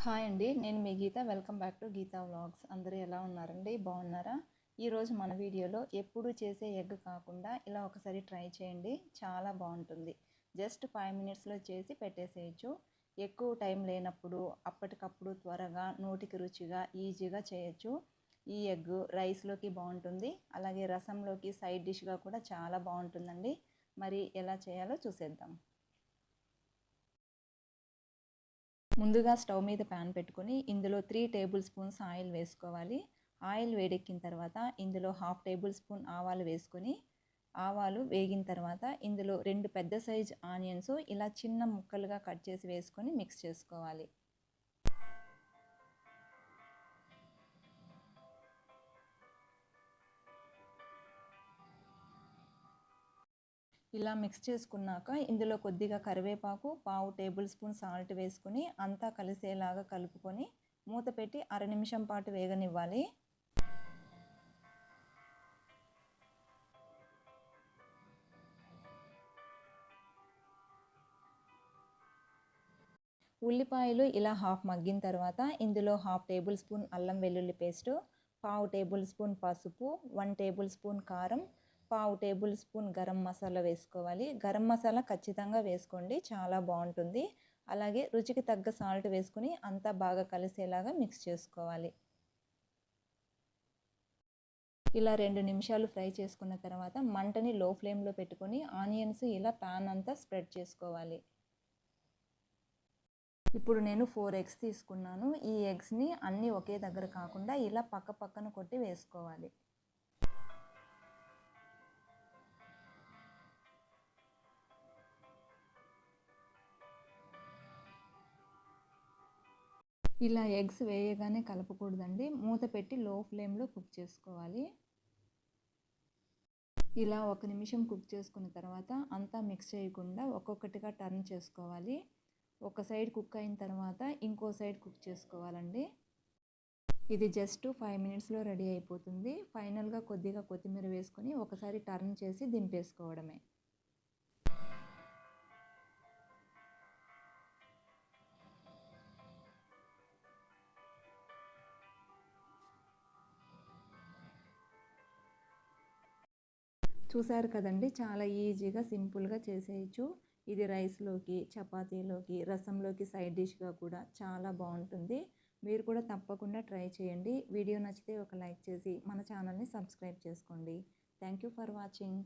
Hi అండి. నేను మీ Geeta. Welcome back to Geeta vlogs. అందరూ ఎలా ఉన్నారండి? బాగున్నారా? ఈరోజు మన వీడియోలో ఎప్పుడు చేసే ఎగ్ కాకుండా ఇలా ఒకసారి ట్రై చేయండి. చాలా బాగుంటుంది. జస్ట్ 5 మినిట్స్లో చేసి పెట్టేసేయచ్చు. ఎక్కువ టైం లేనప్పుడు అప్పటికప్పుడు త్వరగా నోటికి రుచిగా ఈజీగా చేయొచ్చు. ఈ ఎగ్ రైస్లోకి బాగుంటుంది, అలాగే రసంలోకి సైడ్ డిష్గా కూడా చాలా బాగుంటుందండి. మరి ఎలా చేయాలో చూసేద్దాం. ముందుగా స్టవ్ మీద ప్యాన్ పెట్టుకొని ఇందులో 3 టేబుల్ స్పూన్స్ ఆయిల్ వేసుకోవాలి. ఆయిల్ వేడెక్కిన తర్వాత ఇందులో 1/2 టేబుల్ స్పూన్ ఆవాలు వేసుకొని, ఆవాలు వేగిన తర్వాత ఇందులో 2 పెద్ద సైజ్ ఆనియన్స్ ఇలా చిన్న ముక్కలుగా కట్ చేసి వేసుకొని మిక్స్ చేసుకోవాలి. ఇలా మిక్స్ చేసుకున్నాక ఇందులో కొద్దిగా కరివేపాకు, 1/2 టేబుల్ స్పూన్ సాల్ట్ వేసుకొని అంతా కలిసేలాగా కలుపుకొని మూత పెట్టి అర నిమిషం పాటు వేగనివ్వాలి. ఉల్లిపాయలు ఇలా హాఫ్ మగ్గిన తర్వాత ఇందులో 1/2 టేబుల్ స్పూన్ అల్లం వెల్లుల్లి పేస్టు, 1/2 టేబుల్ స్పూన్ పసుపు, 1 టేబుల్ స్పూన్ కారం, 1/2 టేబుల్ స్పూన్ గరం మసాలా వేసుకోవాలి. గరం మసాలా ఖచ్చితంగా వేసుకోండి, చాలా బాగుంటుంది. అలాగే రుచికి తగ్గ సాల్ట్ వేసుకుని అంతా బాగా కలిసేలాగా మిక్స్ చేసుకోవాలి. ఇలా 2 నిమిషాలు ఫ్రై చేసుకున్న తర్వాత మంటని లో ఫ్లేమ్లో పెట్టుకొని ఆనియన్స్ ఇలా ప్యాన్ అంతా స్ప్రెడ్ చేసుకోవాలి. ఇప్పుడు నేను 4 ఎగ్స్ తీసుకున్నాను. ఈ ఎగ్స్ని అన్నీ ఒకే దగ్గర కాకుండా ఇలా పక్క పక్కన కొట్టి వేసుకోవాలి. ఇలా ఎగ్స్ వేయగానే కలపకూడదండి, మూత పెట్టి లో ఫ్లేమ్లో కుక్ చేసుకోవాలి. ఇలా 1 నిమిషం కుక్ చేసుకున్న తర్వాత అంతా మిక్స్ చేయకుండా ఒక్కొక్కటిగా టర్న్ చేసుకోవాలి. ఒక సైడ్ కుక్ అయిన తర్వాత ఇంకో సైడ్ కుక్ చేసుకోవాలండి. ఇది జస్ట్ 5 మినిట్స్లో రెడీ అయిపోతుంది. ఫైనల్గా కొద్దిగా కొత్తిమీర వేసుకొని ఒకసారి టర్న్ చేసి దింపేసుకోవడమే. చూసారు కదండి, చాలా ఈజీగా సింపుల్గా చేసేయచ్చు. ఇది రైస్లోకి, చపాతీలోకి, రసంలోకి సైడ్ డిష్గా కూడా చాలా బాగుంటుంది. మీరు కూడా తప్పకుండా ట్రై చేయండి. వీడియో నచ్చితే ఒక లైక్ చేసి మన ఛానల్ని సబ్స్క్రైబ్ చేసుకోండి. Thank you for watching.